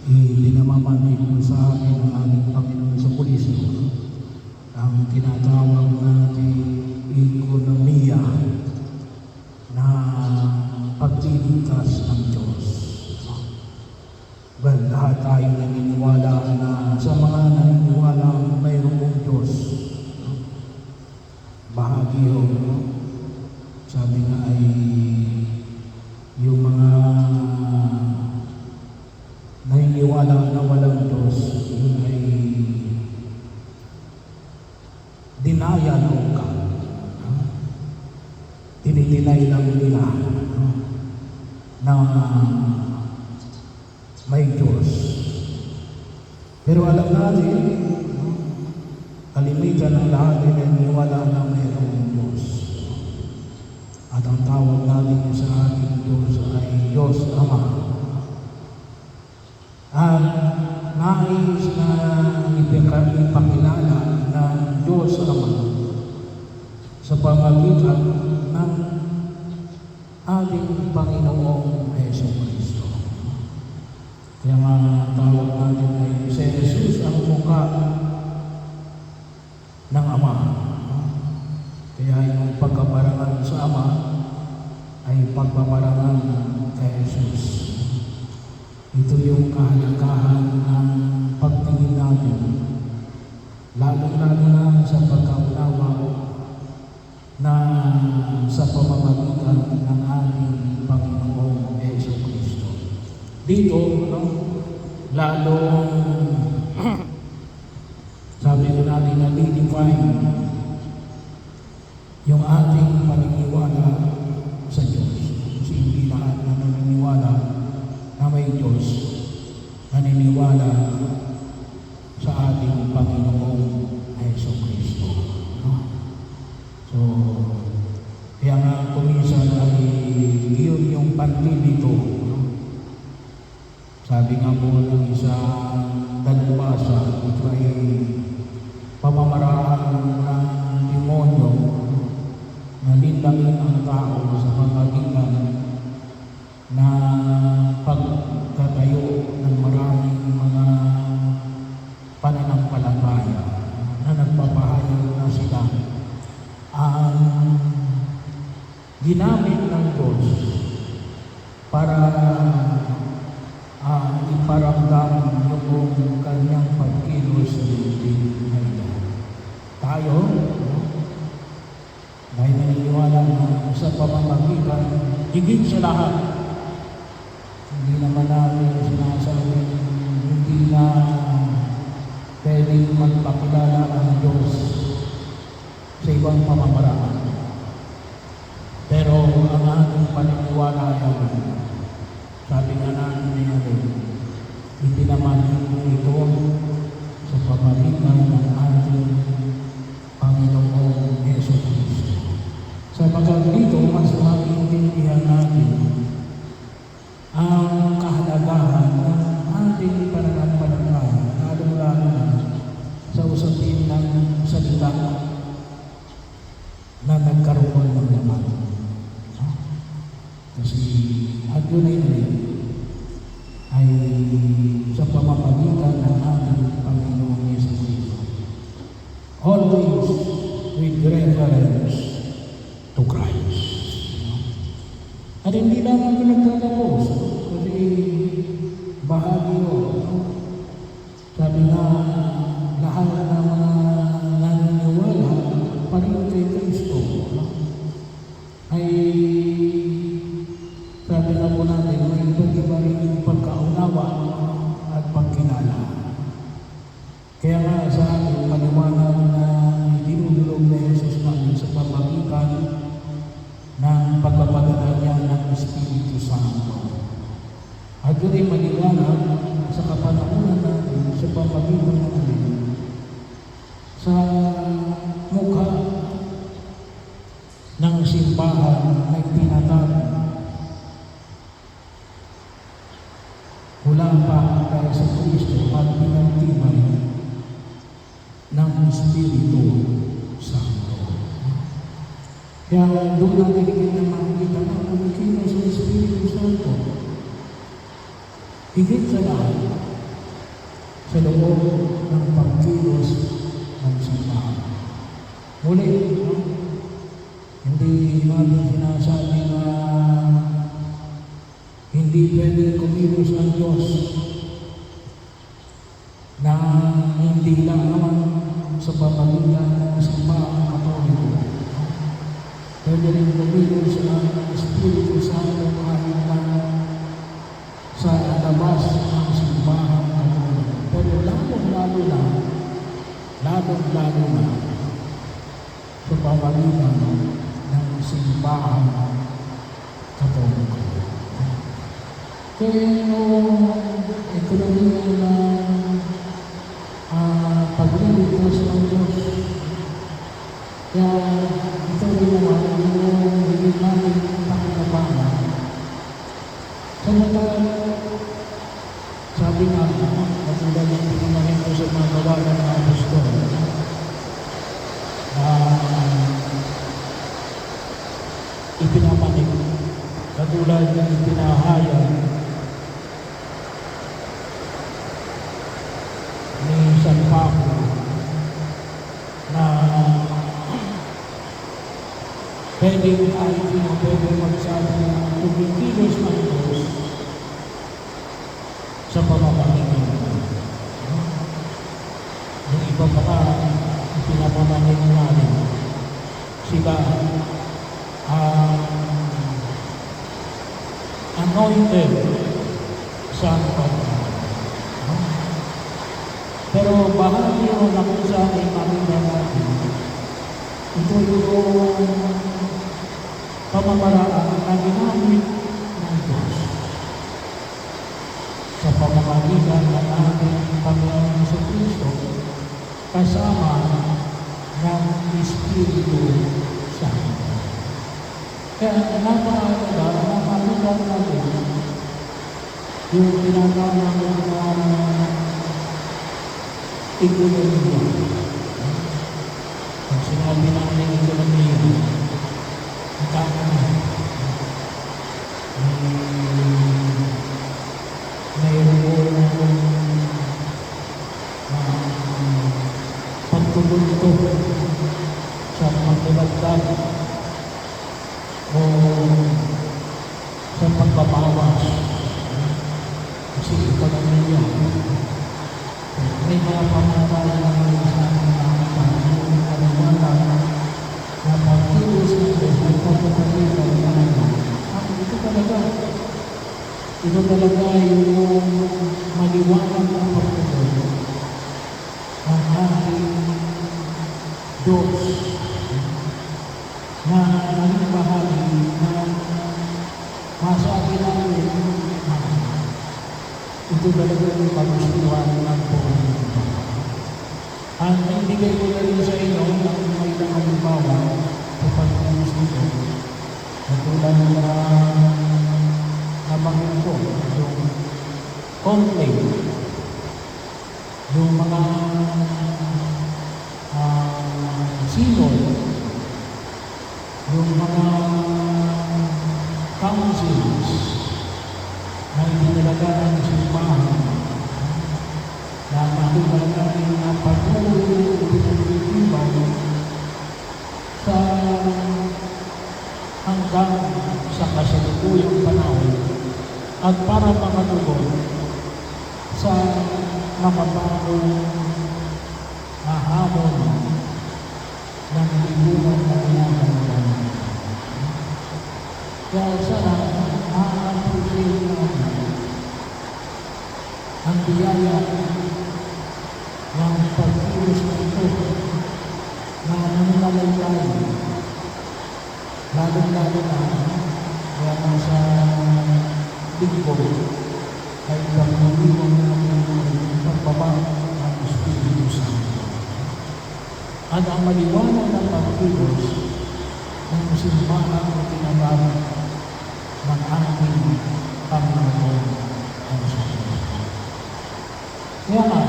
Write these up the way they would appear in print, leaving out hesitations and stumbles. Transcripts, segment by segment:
Dinamamanig mo sa amin ng aming Panginoon sa Pulisyo ang tinatawag natin ekonomiya na pagliligtas ng Diyos. Well, lahat tayo naniniwala na sa mga naniniwala mayroong Diyos. Bahagi yun, sabi nga ay yung mga naniniwala na walang Diyos, yun ay denial of God. Tinitinay lang nila na may Diyos. Pero alam natin, kalimitan ng lahat ay naniniwala na mayroong Diyos. At ang tawag natin sa ating Diyos ay Diyos Ama. At nais na ipakilala ng Diyos Ama sa pamagitan ng ating Panginoong Jesucristo. Kaya nga tawag natin ay si Jesus ang mukha ng Ama. Kaya yung pagkaparangan sa Ama ay pagpaparangan kay Jesus. Ito yung kahalagahan ng pagtingin natin, lalo-lalo na sa pagkaunawa na sa pamamagitan ng ating Panginoong Jesucristo. Dito, lalong sabi ko natin na define yung ating paniniwala sa Diyos. Kasi hindi lahat na naniniwala na may Diyos, naniniwala sa ating Panginoong Jesucristo. So, kaya nga kuminsan ay yun yung panlilito. Sabi nga po ng isang dalubhasa, ito ay pamamaraan ng demonyo na lindangin ang tao sa pamagitan na pagkatayo ng maraming mga pananampalataya na nagpapahayag na sila ang ginamit ng Diyos para iparamdam yung kanyang pagkilos sa daigdig na ito. Tayo, dahil naniniwala na sa pamamagitan, higit sa lahat, hindi naman namin sinasabi, hindi na pwedeng magpakilala ang Diyos sa ibang pamamaraan. Pero ang ating paniniwala ay sabi nga natin ngayon, hindi naman ito sa pamamagitan ng ating Panginoong Jesucristo. Sapagkat dito, mas maintindihan natin ang kahalagahan ng ating pananampalataya, lalo-lalo na sa usapin ng salita na nagkaroon ng laman. Kasi at yun ay sa pamamagitan ng ating Panginoong Jesucristo. Always with reference to Christ. At hindi lamang ito nagtatapos, kasi bahagi yun. Sabi nga, lahat ng mga naniniwala pa rin kay Kristo ay sabi nga po natin, may iba-iba rin yung pagkaunawa at pagkilala. Kaya nga sa ating paliwanag na dinudulog na Jesus namin sa pamagitan ng pagpapadala niya ng Espiritu Santo. At yun ay maliwanag sa kapanahunan natin sa pamagitan ng sa mukha ng simbahan na itinatag mula pa kay sa Kristo at pinagtibay ng Espiritu Santo. Kaya doon natin higit na makikita na kumikilos sa Espiritu Santo. Higit sa lahat, sa loob ng pagkilos ng simbahan. Muli, no? Hindi natin sinasabi na hindi pwede kumilos ang Diyos na hindi lang naman sa pamamagitan ng simbahang Katoliko. Pwede rin kumilos ang Espiritu Santo kahit na sa labas ng simbahang Katoliko. Pero lalong-lalo na sa pamamagitan ng simbahang Katoliko. Kaya ekonomiya ng pagliligtas ng Diyos. Kaya ito rin naman yung hindi namin pakinabangan. Sabi nga, matulad ng pinamahin ko sa mga gawagan ng apostol, na ipinamahin, katulad ng ipinahayag ni San Pablo na pwedeng kahit sino pwedeng magsabi na kumikilos ng Diyos sa pamamagitan. Yung iba pa pinapamahin namin sila anointed Son of God. Pero bahagi yun na kung saan ay makita natin, ito yung pamamaraan na ginamit ng Diyos sa pamamagitan ng ating Panginoon Jesucristo kasama ng Espiritu Santo. Kaya napakalaga na makita natin yung tinatawag ng ekonomiya. Pag sinabi natin ekonomiya, mayroon pagtubunto sa pagdadagdag o sa pagbabawas. Kasi ekonomiya, may mga pamamaraan na sa Panginoon kalimutan na pagkilos ng Diyos ay pagpapalitan na ito talaga yung maliwanag ng pagkakas ng ating Diyos na naging bahagi na masabi namin ito talaga yung pagsusuhan ng Panginoon. Ang ibigay ko na rin sa inyo ang may halimbawa sa pagkilos nito. Katulad na nabanggit ko, yung conclave, yung mga synod, yung mga councils na inilalagaan ng simbahan na makita natin na patuloy na ipinagtitibay sa hanggang sa kasalukuyang panahon at para makatugon sa makabagong hamon ng libunan na pinagandaan. Kaya sana ma-appreciate natin ang biyaya ng pagkilos na ito na nananalayay lalo-lalo na kaya nasa linggo ay pagmaliwan natin pagbaba ng Espiritu Santo. At ang maliwanag ng pagkilos ng simbahan na tinagamit ng ating Panginoon ang Jesucristo. Kaya nga,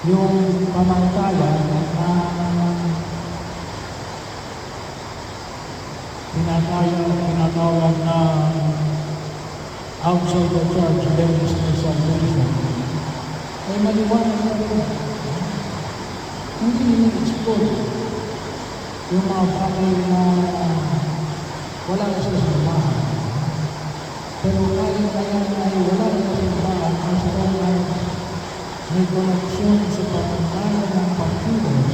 yung pamantayan na tinatawag na outside the church, there is no salvation. maliwanag na rin. Hindi ini-explore yung mga bagay na wala na sa simbahan. Pero kahit na yan ay wala na sa simbahan, kasi ay may koneksyon sa pagkakaroon ng pagkilos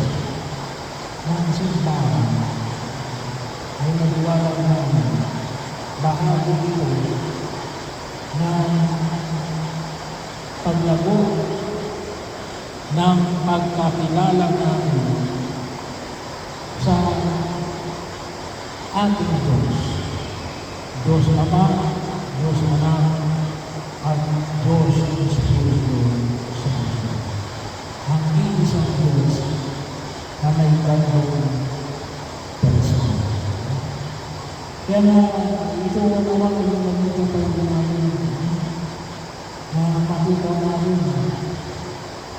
ng simbahan ay naliwanag na bahagi ito ng paglago ng pagkakilala natin sa ating Diyos. Diyos Ama, Diyos Anak, at Diyos Espiritu Santo. Ang iisang Diyos na may tatlong persona. Kaya nga, ito ang naman yung magiging namin na makita namin.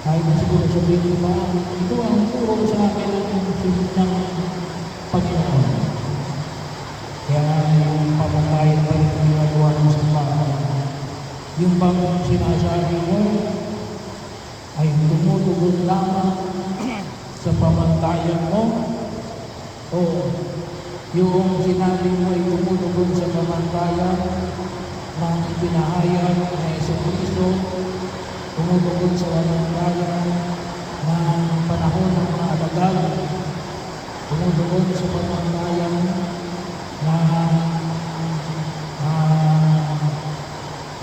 Kahit na siguro sabihin ko ba, ito ang turo sa akin ng Panginoon. Kaya yung pamamayan pa rin ang ginagawa ng simbahan. Yung bang sinasabi mo ay tumutugon lamang sa pamantayan mo o yung sinabi mo ay tumutugon sa pamantayan ng ipinahayag na Jesucristo, tumutugon sa pamantayan ng panahon ng mga alagad, tumutugon sa pamantayan na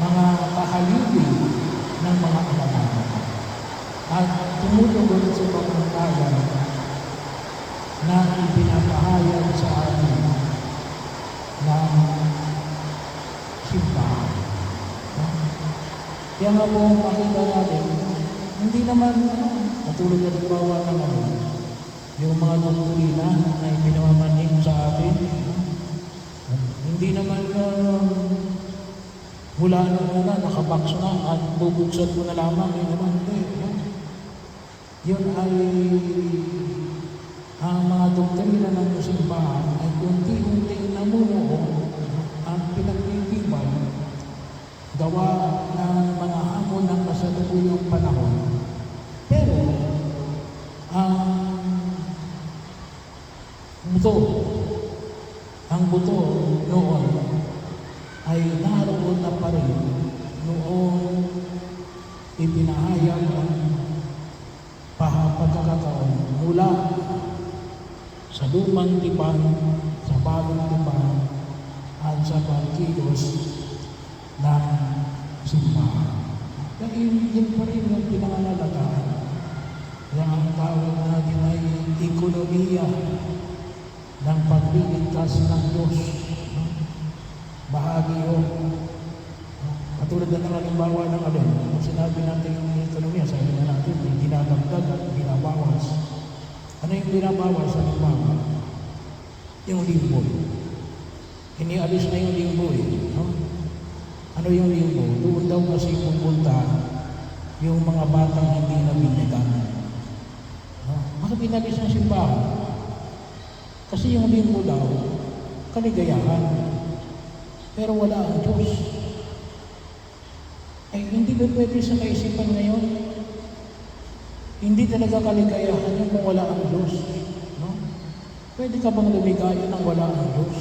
mga kahalili ng mga alagad. At tumutugon sa pamantayan na ipinapahayag sa atin ng simbahan. Kaya nga po makita natin, hindi naman katulad na nagbawa ng yung mga doktrina na ipinamamanin sa atin. Hindi naman mula nung una nakabox na at bubuksan mo na lamang yung naman. Yun ay ang mga doktrina ng simbahan ay unti-unting namumuo ang pinagtitibay gawa ng mga hamon ng kasalukuyang panahon. Pero ang buto noon ay naroon na pa rin noong ipinahayag ang pagkakataon mula sa lumang tipan, sa bagong tipan, at sa pagkilos ng simbahan. Kaya yun pa rin yung pinangangalagaan. Kaya ang tawag natin ay ekonomiya ng pagliligtas ng Diyos. Bahagi yun. Katulad na ng halimbawa ng alin. Kung sinabi natin yung ekonomiya, sabi na natin, may dinadagdag at binabawas. Ano yung binabawas sa halimbawa? Yung limbo. Inialis na yung limbo eh. No? Ano yung limbo? Doon daw kasi pupunta yung mga batang hindi na binyagan. No? Bakit inalis ng simbahan? Kasi yung limbo daw, kaligayahan. Pero wala ang Diyos. Ay hindi ba pwede sa kaisipan ngayon? Hindi talaga kaligayahan yun kung wala ang Diyos. No? Pwede ka bang lumigaya nang wala ang Diyos?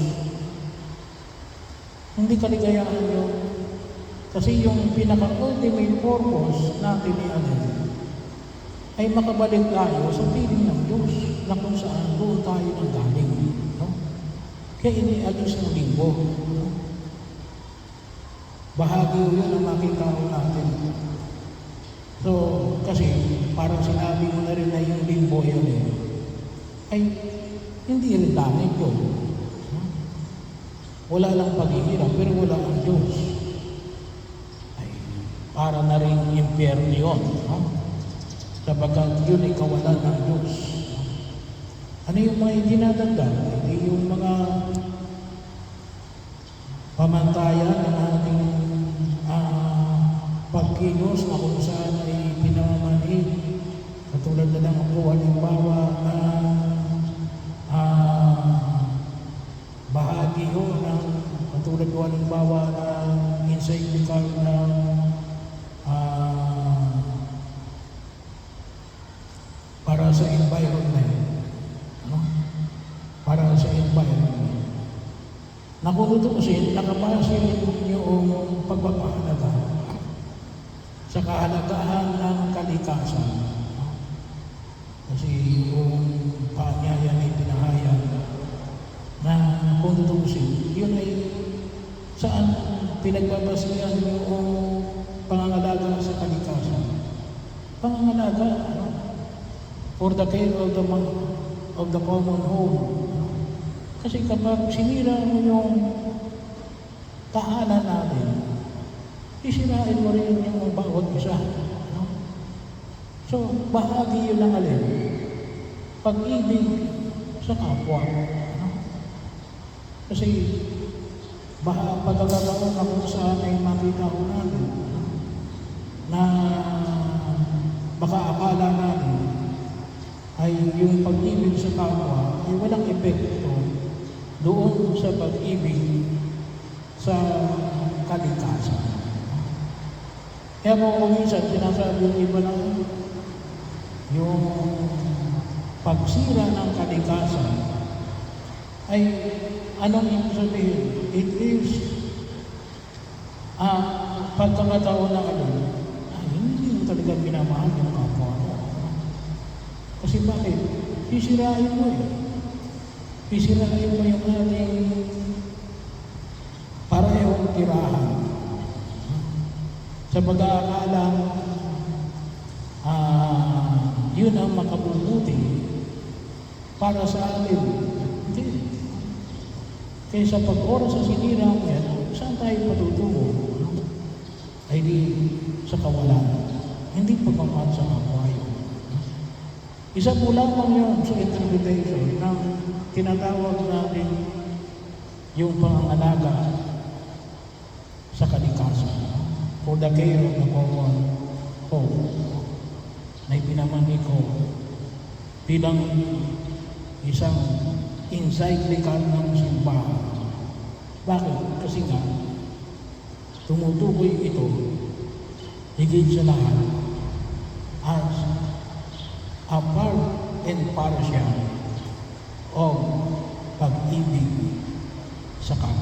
Hindi kaligayahan yun. Kasi yung pinaka-ultimate purpose natin ay makabalik tayo sa piling ng Diyos na kung saan doon tayo nang galing. No? Kaya inialis ng limbo. No? Bahagi yun ang makita natin. So, kasi parang sinabi mo na rin na yung limbo yun ay hindi rin dami yun. No? Wala lang paghihirap, pero wala ang Diyos. Ay, para na rin impyerno yun. No? Sapagkat yun ay kawalan ng Diyos. Ano yung mga dinadagdag? Yung mga pamantayan ng ating pagkilos na kung saan ay pinamamanhid. Katulad na lang ako, halimbawa na bahagi ho ng katulad ko halimbawa na encyclical na sa environment. No? Para sa environment. Na kung tutuusin, nakabase yung pagpapahalaga sa kahalagahan ng kalikasan. No? Kasi yung paanyaya na itinahayag na kung tutuusin, yun ay saan pinagbabasihan yung pangangalaga sa kalikasan. Pangangalaga, no? For the care of the common home. No? Kasi kapag sinira mo yung tahanan natin, isirain mo rin yung bawat isa. No? So, bahagi yun ng alin. Pag-ibig sa kapwa. No? Kasi, pagkakataon na kung saan ay makita ko natin na baka akala natin ay yung pag-ibig sa kapwa ay walang epekto doon sa pag-ibig sa kalikasan. Kaya kung minsan sinasabi yung iba lang yung pagsira ng kalikasan ay anong ibig sabihin? It is pagkakataon na hindi mo talaga minamahal yung kapwa mo. Kasi bakit? Sisirain mo eh. Sisirain mo yung ating parehong tirahan. Sa pag-aakala yun ang makabubuti para sa atin. Hindi. Kaya sa pag-oras sa sinira mo yan, saan tayo patutungo? Ay di sa kawalan. Hindi pagmamahal sa kapwa yun. Isa po lamang yun sa interpretation ng tinatawag natin yung pangangalaga sa kalikasan. For the care of the common home na ipinamani ko bilang isang encyclical ng simbahan. Bakit? Kasi nga, tumutukoy ito higit sa lahat as a part and parcel of pag-ibig sa kapwa.